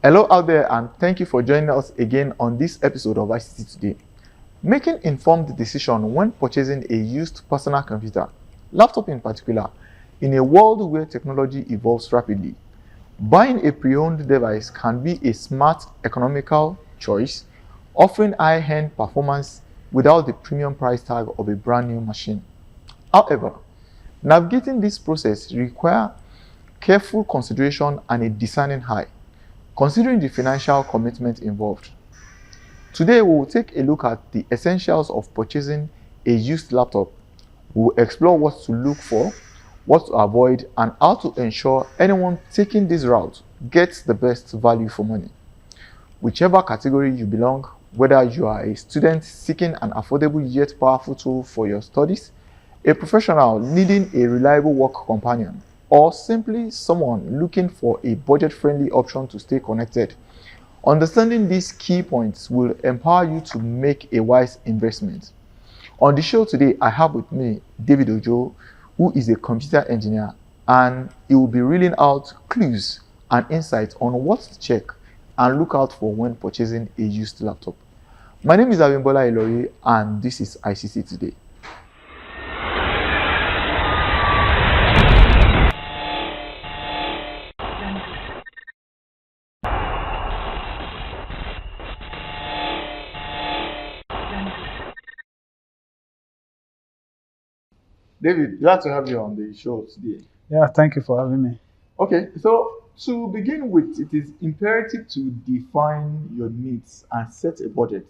Hello out there, and thank you for joining us again on this episode of ICT Today. Making informed decision when purchasing a used personal computer, laptop in particular, in a world where technology evolves rapidly. Buying a pre-owned device can be a smart, economical choice, offering high-end performance without the premium price tag of a brand new machine. However, navigating this process requires careful consideration and a discerning eye, considering the financial commitment involved. Today, we will take a look at the essentials of purchasing a used laptop. We will explore what to look for, what to avoid, and how to ensure anyone taking this route gets the best value for money. Whichever category you belong, whether you are a student seeking an affordable yet powerful tool for your studies, a professional needing a reliable work companion, or simply someone looking for a budget-friendly option to stay connected, understanding these key points will empower you to make a wise investment. On the show today, I have with me David Ojo, who is a computer engineer, and he will be reeling out clues and insights on what to check and look out for when purchasing a used laptop. My name is Abimbola Ilori, and this is ICT Today. David, glad to have you on the show today. Yeah, thank you for having me. Okay, so to begin with, it is imperative to define your needs and set a budget.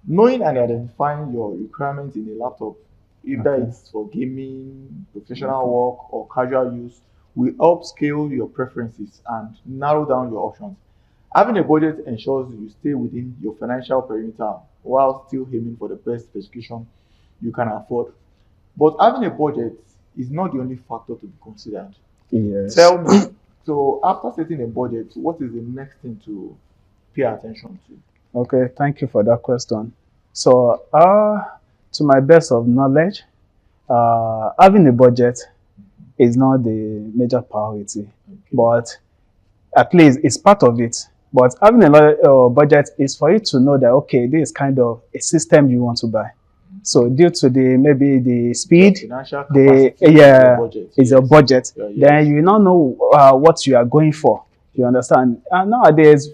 Knowing and identifying your requirements in a laptop, either Okay. it's for gaming, professional work, or casual use, will help scale your preferences and narrow down your options. Having a budget ensures you stay within your financial perimeter while still aiming for the best specification you can afford. But having a budget is not the only factor to be considered. Yes. Tell me, so after setting a budget, what is the next thing to pay attention to? Okay, thank you for that question. So, to my best of knowledge, having a budget is not the major priority, Okay. but at least it's part of it. But having budget is for you to know that, okay, this is kind of a system you want to buy. So due to maybe the speed, Financial the capacity is your budget. is your budget, Yes. then you don't know what you are going for. You understand? And nowadays,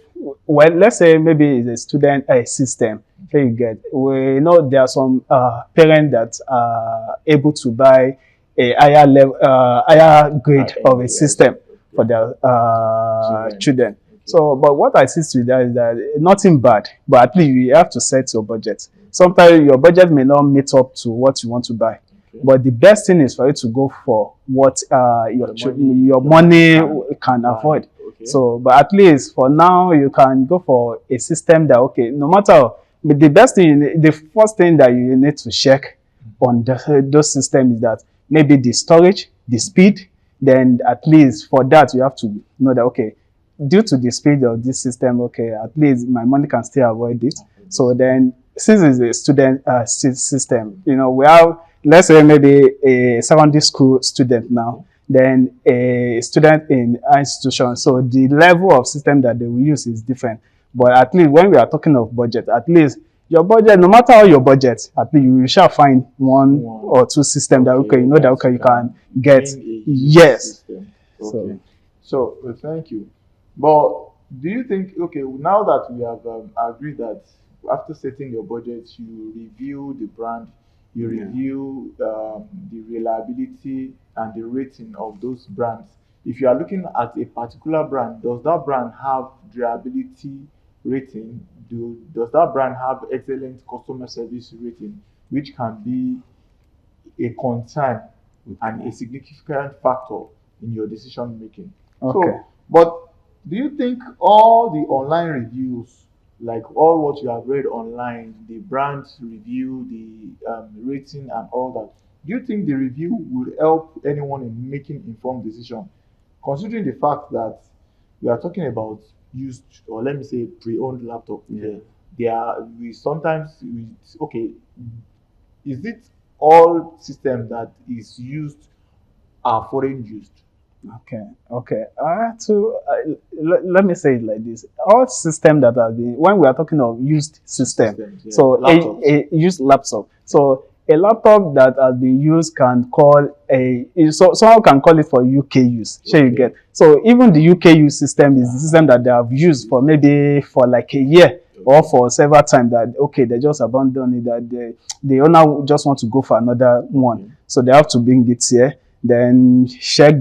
well, let's say maybe it's a student system. Here you get. We know there are some parents that are able to buy a higher level, higher grade of a system for their children. So, but what I see to that is that nothing bad, but at least you have to set your budget. Sometimes your budget may not meet up to what you want to buy, but the best thing is for you to go for what your money can afford. Okay. So, but at least for now, you can go for a system that, okay, no matter, but the best thing, the first thing that you need to check on those systems is that maybe the storage, the speed, then at least for that, you have to know that, okay, due to the speed of this system, okay, at least my money can still avoid it. So then, since it's a student system, you know, we have, let's say maybe a secondary school student now, then a student in an institution. So the level of system that they will use is different. But at least when we are talking of budget, at least your budget, no matter how your budget, at least you shall find one or two systems that, okay, you know that, okay, you can get. Yes. Okay. So thank you. But do you think, okay, now that we have agreed that after setting your budget, you review the brand, you review the reliability and the rating of those brands. If you are looking at a particular brand, does that brand have durability rating? Does that brand have excellent customer service rating, which can be a concern and a significant factor in your decision making? Okay. So, but do you think all the online reviews, like all what you have read online, the brand review, the rating, and all that, do you think the review would help anyone in making informed decision, considering the fact that we are talking about used, or let me say pre-owned laptop? We sometimes okay, is it all system that is used are foreign used? Okay. Let me say it like this: all system that have been, when we are talking of used system, Systems, yeah. so Laptops. a used laptop. So a laptop that has been used can call so someone can call it for UK use. Sure, you Okay. get. So even the UK use system is the system that they have used for maybe for like a year or for several times. That okay, they just abandon it. That the owner just want to go for another one, Okay. so they have to bring it here. Then check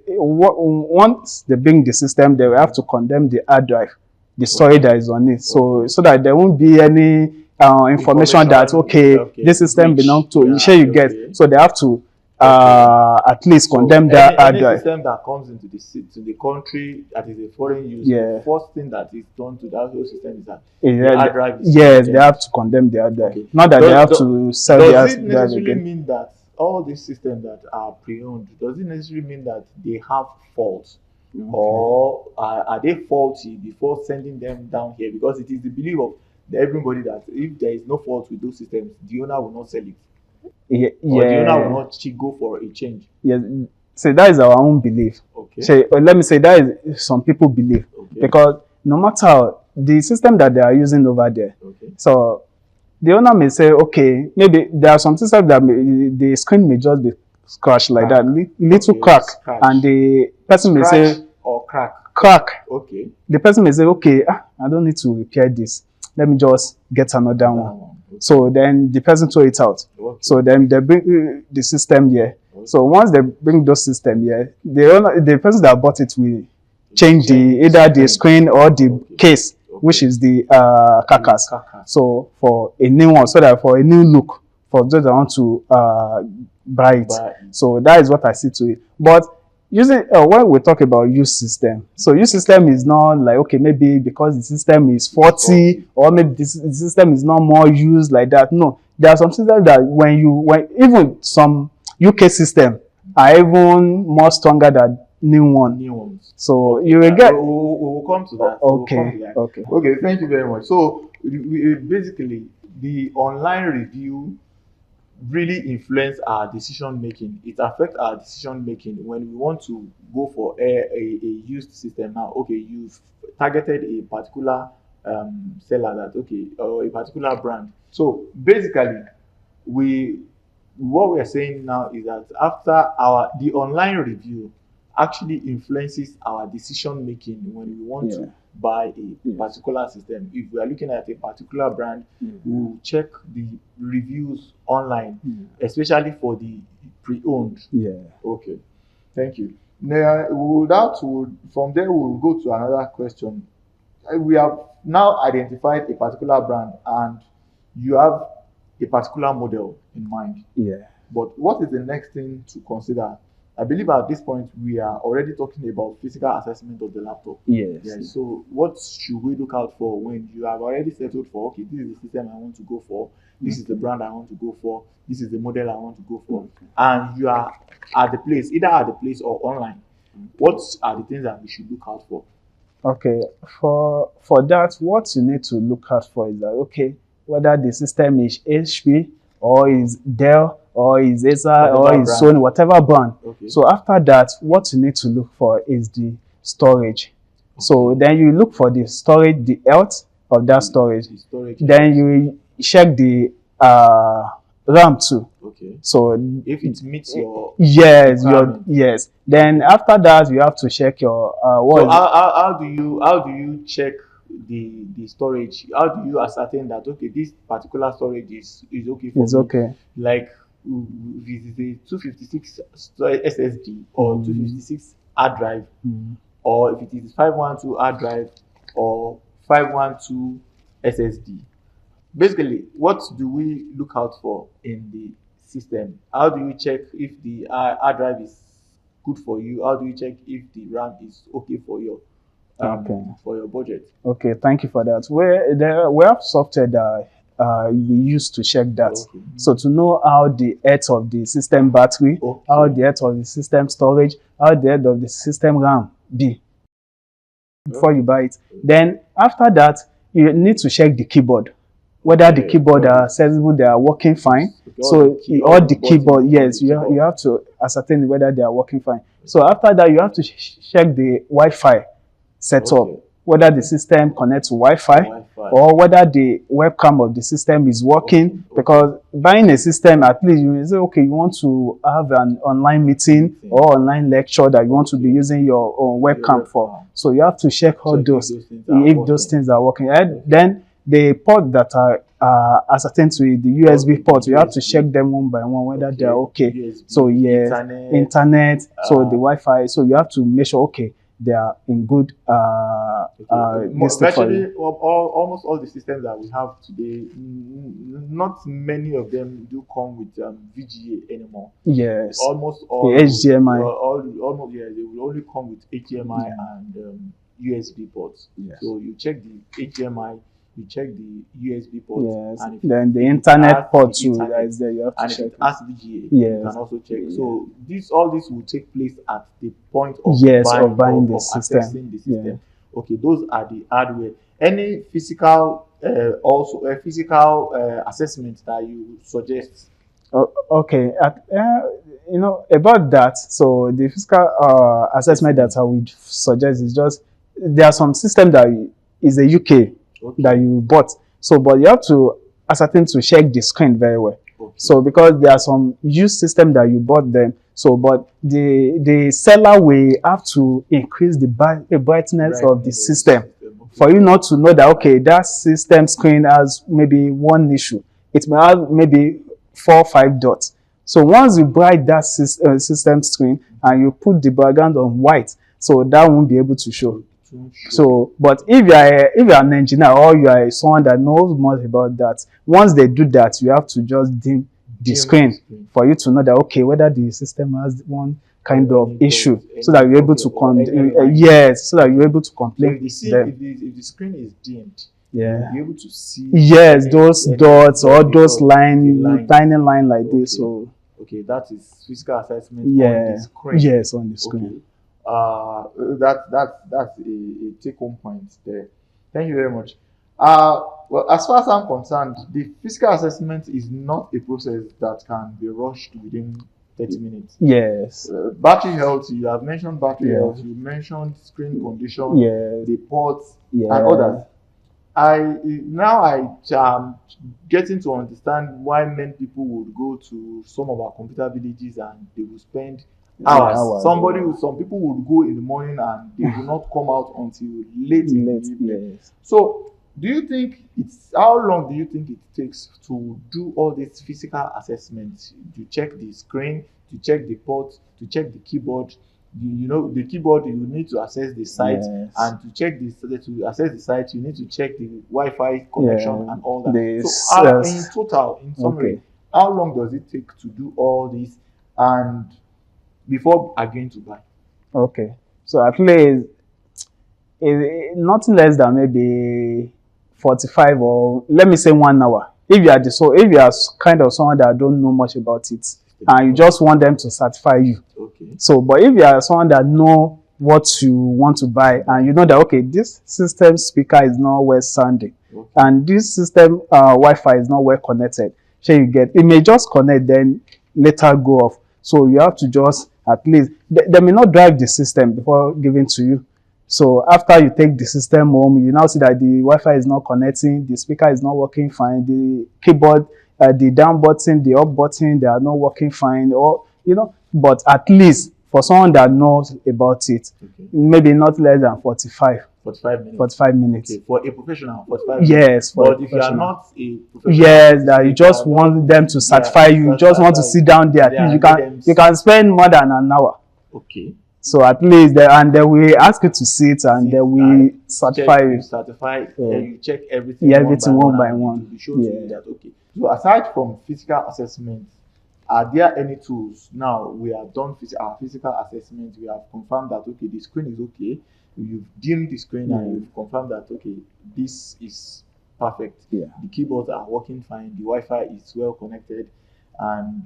once they bring the system, they will have to condemn the hard drive, the storage that is on it. So so that there won't be any information that okay, this system Which, belong to yeah, share you okay. get. So they have to at least So condemn that hard any drive. system that comes into the country that is a foreign use, Yeah. the first thing that is done to that whole system is that Yeah, the hard drive is yes, they condemned. have to condemn the hard drive. Okay. Not that they have Does- to sell Does the hard it drive necessarily again. mean that all these systems that are pre-owned, does it necessarily mean that they have faults? Or are they faulty before sending them down here? Because it is the belief of everybody that if there is no fault with those systems, the owner will not sell it. Yeah, Or the owner will yeah, not go for a change. yes. So that is our own belief. Okay. So let me say that is some people believe Okay. because no matter how, the system that they are using over there, Okay. so the owner may say, okay, maybe there are some systems that the screen may just be scratched like Crack. that, little Okay, crack, scratch. and the person may Scratch say or crack. crack. Okay. The person may say, okay, I don't need to repair this. Let me just get another one. Okay. So then the person throw it out. Okay. So then they bring the system here. Okay. So once they bring those system here, the person that bought it will change either the screen or the case, which is the carcass. So for a new one, so that for a new look, for those that want to buy it. So that is what I see to it. But using when we talk about use system, so use system is not like okay, maybe because the system is 40 or maybe the system is not more used like that. No, there are some systems that when even some UK system are even more stronger than new ones. So you will get. We'll come to that. Okay. Okay. Thank you very much. So basically, the online review really influence our decision making. It affects our decision making when we want to go for a used system. Now, okay, you've targeted a particular seller that okay, or a particular brand. So basically, what we are saying now is that after the online review actually influences our decision making when we want to buy a particular system. If we are looking at a particular brand, we will check the reviews online, especially for the pre-owned. Yeah. Okay. Thank you. Now, from there we'll go to another question. We have now identified a particular brand and you have a particular model in mind. Yeah. But what is the next thing to consider? I believe at this point we are already talking about physical assessment of the laptop. Yes. So what should we look out for when you have already settled for, okay, this is the system I want to go for, this is the brand I want to go for, this is the model I want to go for, and you are at the place, either at the place or online. What are the things that we should look out for? Okay, for that, what you need to look out for is that okay, whether the system is HP or is Dell or is Acer or is Sony, whatever brand. Okay. So after that, what you need to look for is the storage. Okay. So then you look for the storage, the health of that storage. Then you check the RAM too. Okay. So if it meets your yes. Then after that, you have to check your so how do you check the storage? How do you ascertain that okay, this particular storage is okay for me? Okay. Like is it a 256 SSD or 256 hard drive, or if it is 512 hard drive or 512 SSD. Basically, what do we look out for in the system? How do you check if the hard drive is good for you? How do you check if the RAM is okay for your for your budget? Okay, thank you for that. We have software that we use to check that. Okay. So to know how the health of the system battery, how the health of the system storage, how the health of the system RAM be before you buy it. Then after that, you need to check the keyboard. Whether the keyboard are sensible, they are working fine. So all the keyboard, yes, you have to ascertain whether they are working fine. So after that, you have to check the Wi-Fi setup, Okay. whether the system connects to Wi-Fi Wi-Fi. or whether the webcam of the system is working. Okay. Because buying a system, at least you may say, okay, you want to have an online meeting or online lecture that you want to be using your own webcam for. So you have to check all those, if those things are working. And then the port that are ascertained to it, the USB port, you have to check them one by one whether they are okay. USB, So yes, internet, so the Wi-Fi. So you have to make sure, okay, they are in good virtually almost all the systems that we have today, not many of them do come with VGA anymore. Yes, almost all the HDMI, almost, yeah, they will only come with HDMI and USB ports. Yes. So you check the HDMI, you check the USB port, yes, and then the internet port too. That is there. You have to check. If it has VGA, yes, you can also check. Yeah. So all this will take place at the point of buying the system. Accessing the system. Yeah. Okay, those are the hardware. Any physical assessment that you suggest? Okay, you know about that. So the physical assessment that I would suggest is just, there are some system that is a UK that you bought. So, but you have to ascertain to check the screen very well. Okay. So because there are some used system that you bought them. So, but the seller will have to increase the brightness of the system for you not to know that, okay, that system screen has maybe one issue. It may have maybe 4 or 5 dots. So once you bright that system screen and you put the background on white, so that won't be able to show. So, but if you are an engineer or you are someone that knows more about that, once they do that, you have to just dim the screen for you to know that, okay, whether the system has one kind of issue, so that you're able to yes, so that you're able to complain. So if the screen is dimmed, yeah, you'll be able to see, yes, those dots or those tiny line like this. So okay, that is physical assessment. Yeah, on the screen. Yes, on the screen. Okay. That's a take-home point there. Thank you very much. Well, as far as I'm concerned, the physical assessment is not a process that can be rushed within 30 minutes. Yes. Battery health, you have mentioned battery health, you mentioned screen condition, the ports, and others. I am getting to understand why many people would go to some of our computer villages and they will spend hours. Some people would go in the morning and they will not come out until late in the evening. Yes. So, how long do you think it takes to do all these physical assessments? To check the screen, to check the port, to check the keyboard. You know, the keyboard, you need to access the site, and to access the site, you need to check the Wi-Fi connection and all that. In total, in summary, how long does it take to do all this and before agreeing to buy? Okay, so at least nothing less than maybe 45 or let me say 1 hour. If you are kind of someone that don't know much about it, and you just want them to certify you. Okay. So, but if you are someone that know what you want to buy, and you know that, okay, this system speaker is not well sounding, and this system Wi-Fi is not well connected, so it may just connect, then later go off. So you have to just at least, they may not drive the system before giving to you. So after you take the system home, you now see that the Wi-Fi is not connecting, the speaker is not working fine, the keyboard, the down button, the up button, they are not working fine, or but at least for someone that knows about it, maybe not less than 45 minutes. Okay, for a professional, 45 minutes. Yes, but if you are not a professional, yes, that you just want them to certify you, you just want to sit down there. You can spend more than an hour. Okay. So at least and they will ask you to sit and they will certify you. You check everything. Everything one by one. To show you that, okay. So aside from physical assessment, are there any tools? Now we have done our physical assessment. We have confirmed that, okay, the screen is okay. You've dimmed the screen and you've confirmed that, okay, this is perfect. The keyboards are working fine. The Wi-Fi is well connected, and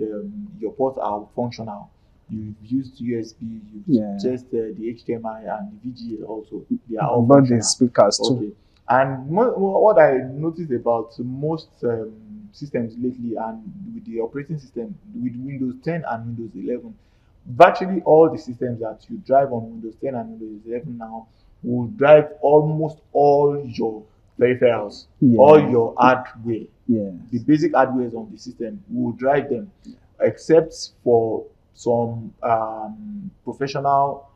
your ports are functional. You've used USB. You've tested the HDMI and the VGA also. They are all functional. The speakers too. Okay. And what I noticed about most systems lately, and with the operating system, with Windows 10 and Windows 11, virtually all the systems that you drive on Windows 10 and Windows 11 now will drive almost all your peripherals, all Yeah. your hardware. Yeah. The basic hardware on the system will drive them, except for some professional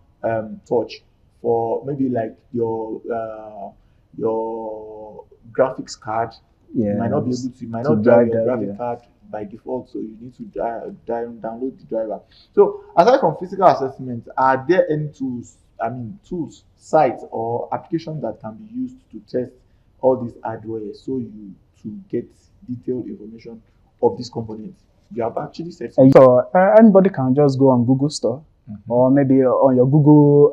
touch, for maybe like your graphics card. Yeah. You might not be able to, you might To not drive drive your that, graphic yeah. card by default, so you need to download the driver. So aside from physical assessment, are there any tools, tools, sites or applications that can be used to test all these hardware, so you to get detailed information of these components? You have actually said something. So anybody can just go on Google Store or maybe on your Google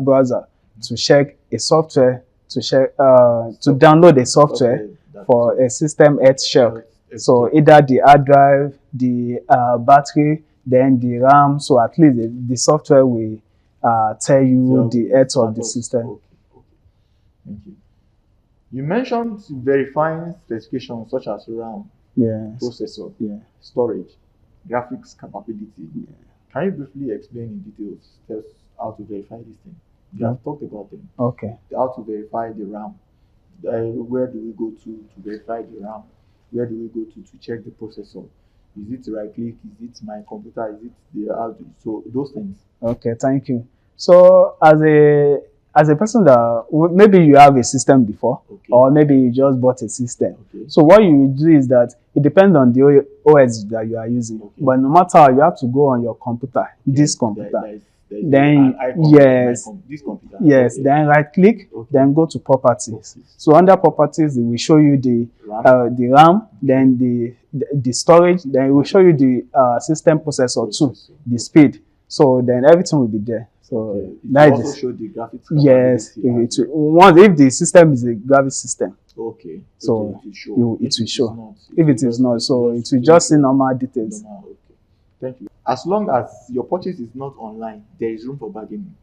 browser to check a software, to check to download a software for a system health check. So either the hard drive, the battery, then the RAM. So at least the software will tell you the health of the system. Okay. Thank you. You mentioned verifying specifications such as RAM, processor, storage, graphics capability. Can you briefly explain in details just how to verify these things? You have talked about them. Okay. How to verify the RAM. Where do we go to verify the RAM? Where do we go to check the processor? Is it right click? Is it my computer? Is it the hard? So those things. Okay, thank you. So as a person that maybe you have a system before, or maybe you just bought a system. So what you do is that it depends on the OS that you are using. But no matter how, you have to go on your computer, this computer. Then yes, then right click, then go to properties. So under properties, it will show you the RAM, then the storage, then it will show you the system processor too, the speed. So then everything will be there. So that also show the graphics. Yes, if the system is a graphics system. Okay. So it will show. If it is not, so it will just see normal details. Okay. Thank you. As long as your purchase is not online, there is room for bargaining.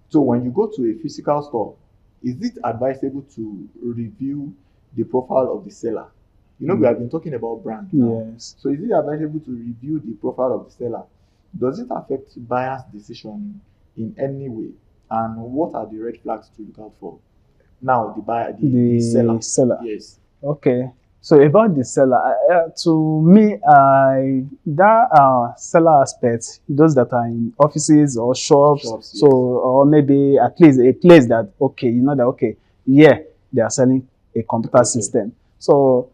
So when you go to a physical store, is it advisable to review the profile of the seller? You know, we have been talking about brand now. Yes. So is it advisable to review the profile of the seller? Does it affect buyer's decision in any way? And what are the red flags to look out for? Now, the buyer, the seller. Yes. Okay. So about the seller, to me, that seller aspect, those that are in offices or shops, so or maybe at least a place that you know that they are selling a computer system. So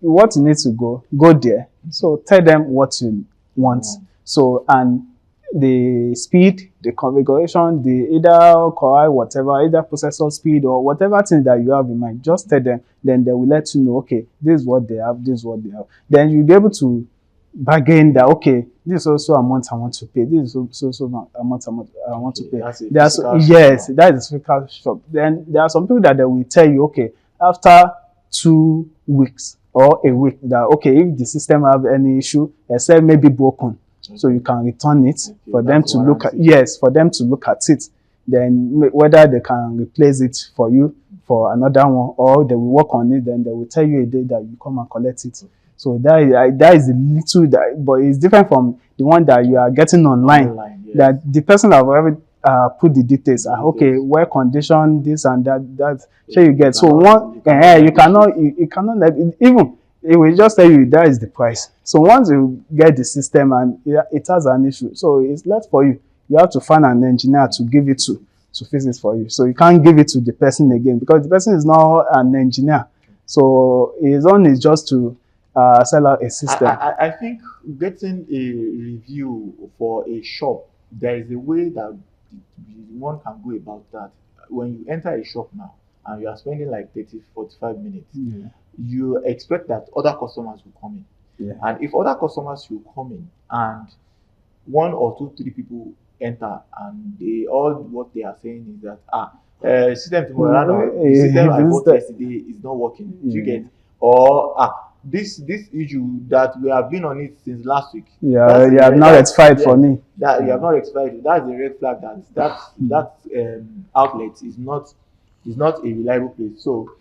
what you need to go there. So tell them what you want. So and the speed, the configuration, the either core, whatever, either processor speed or whatever thing that you have in mind, just tell them. Then they will let you know, okay, this is what they have, this is what they have. Then you'll be able to bargain that, okay, this is also amount I want to pay. This is also amount I want to pay. Yes, that is physical shop. Then there are some people that they will tell you, okay, after 2 weeks or a week, that okay, if the system have any issue, except maybe broken. So you can return it for them to look at. Yes, for them to look at it. Then whether they can replace it for you for another one, or they will work on it. Then they will tell you a day that you come and collect it. So that is a little but it's different from the one that you are getting online. Yes. That the person have already put the details. Okay, wear condition, this and that. So you get. So one, you cannot even. It will just tell you that is the price. So once you get the system and it has an issue, so it's left for you. You have to find an engineer to give it to fix it for you. So you can't give it to the person again because the person is not an engineer. So his own is just to sell out a system. I think getting a review for a shop, there is a way that one can go about that. When you enter a shop now and you are spending like 30-45 minutes, you expect that other customers will come in. And if other customers will come in and 1 or 2, 3 people enter and what they are saying is that system tomorrow, the system I bought yesterday is not working. Do you get? Or this issue that we have been on it since last week. You have not rectified for me. That you have not rectified. That's a red flag that outlet is not a reliable place. So,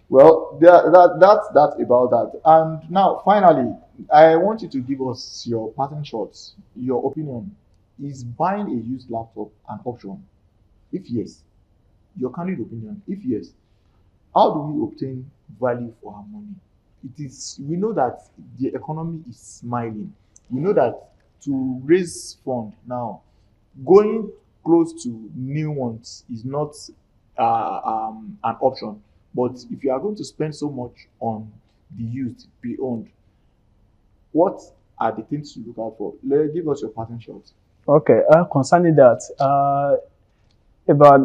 well, that's about that. And now, finally, I want you to give us your pattern shots, your opinion. Is buying a used laptop an option? If yes, your candid opinion. If yes, how do we obtain value for our money? It is, we know that the economy is smiling. We know that to raise fund now, going close to new ones is not an option. But if you are going to spend so much on the used pre-owned, what are the things to look out for? Give us your pattern shots. Okay, concerning that, about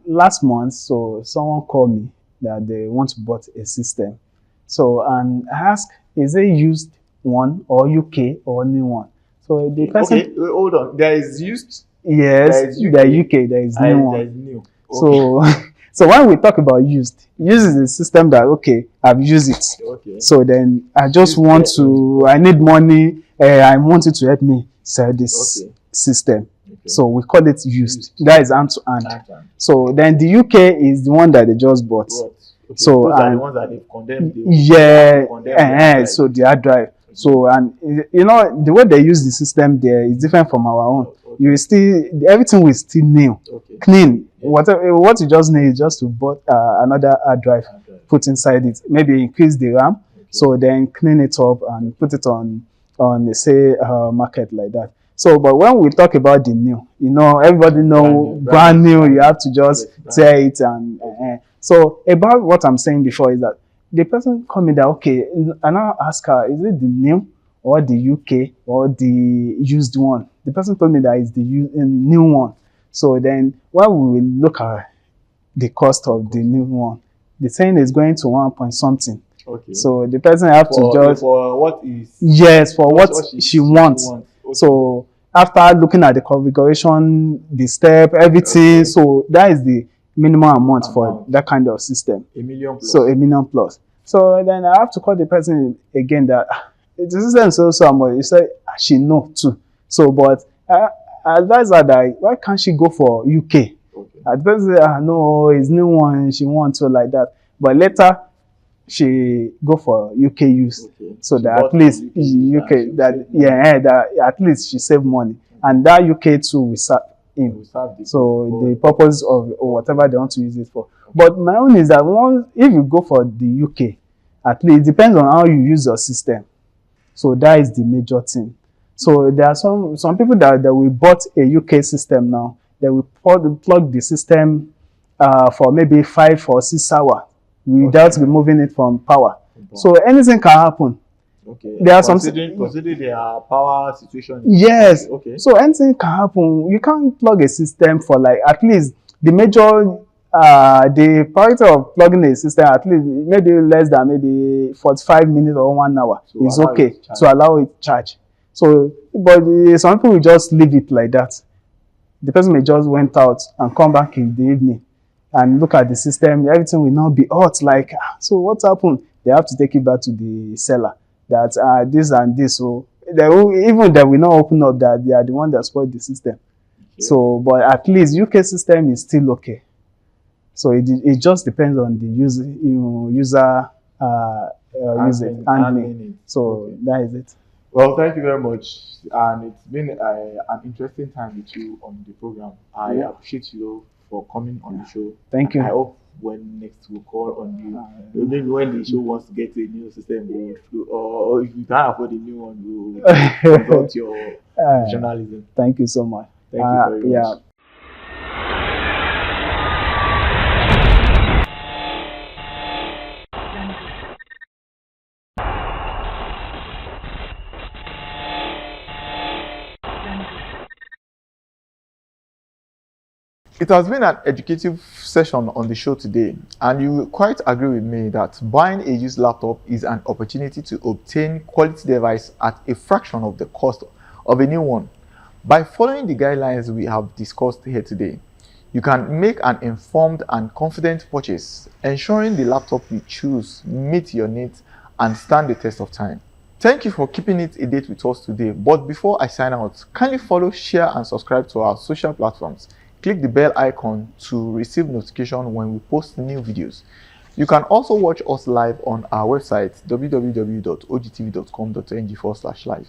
last month, so someone called me that they want to buy a system. So, and I asked, is it used one or UK or new one? So the person, Okay, hold on. There is used, yes, there is the UK, there is new and one. there is new. Okay. So, so when we talk about used is a system that, okay, I've used it. Okay. So then I just Used want it. to, I need money. I want it to help me sell this Okay. system. Okay. So we call it used. That is hand to hand. Hand-to-hand. So then the UK is the one that they just bought. Right. Okay. So, those are the and ones that they've condemned. yeah, Condemned so the hard drive. So, and you know, the way they use the system there is different from our own. Okay. You still, everything will still new, Okay. clean. Yeah. What you just need is just to buy another hard drive, put inside it, maybe increase the RAM, so then clean it up and put it on say market like that. So, but when we talk about the new, you know, everybody know brand new, you have to just tear it and so about what I'm saying before is that the person called me that, okay, and I ask her, is it the new or the UK or the used one? The person told me that it's the new one. So then when we look at the cost of the new one, the thing is going to 1 point something. Okay. So the person have to just, for what is, yes, for what she wants. Okay. So after looking at the configuration, the step, everything, so that is the minimum amount for that kind of system. $1 million plus. So $1 million plus. So then I have to call the person again that the system is so much. He said she know too. So, but I advise her that why can't she go for UK? Okay. The person said, no, it's new one. She wants to like that. But later she go for UK use. Okay. So that at least UK that that at least she save money. And that UK too will serve him. So the purpose of or whatever they want to use it for. But my own is that if you go for the UK, at least it depends on how you use your system. So that is the major thing. So there are some people that will bought a UK system now. They will plug the system for maybe 5 or 6 hours without removing it from power. So anything can happen. Okay. There are considering their power situation. Yes. Okay. So anything can happen. You can't plug a system for like at least the major the priority of plugging a system at least maybe less than maybe 45 minutes or 1 hour is okay to allow it charge. So, but some people will just leave it like that. The person may just went out and come back in the evening and look at the system. Everything will not be hot. Like, so what happened? They have to take it back to the seller. That this and this. So they will not open up that they are the one that spoiled the system. Okay. So, but at least UK system is still okay. So it just depends on the user handling. So that is it. Well, thank you very much, and it's been an interesting time with you on the program. I appreciate you for coming on the show. Thank you. I hope when next we'll call on you, maybe when the show wants to get to a new system, or if you can't afford a new one, we'll consult your journalism. Thank you so much. Thank you very much. It has been an educative session on the show today, and you will quite agree with me that buying a used laptop is an opportunity to obtain quality device at a fraction of the cost of a new one. By following the guidelines we have discussed here today, you can make an informed and confident purchase, ensuring the laptop you choose meets your needs and stand the test of time. Thank you for keeping it a date with us today, but before I sign out, kindly follow, share and subscribe to our social platforms. Click the bell icon to receive notification when we post new videos. You can also watch us live on our website www.ogtv.com.ng/live.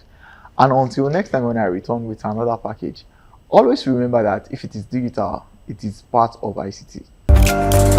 And until next time when I return with another package, always remember that if it is digital, it is part of ICT.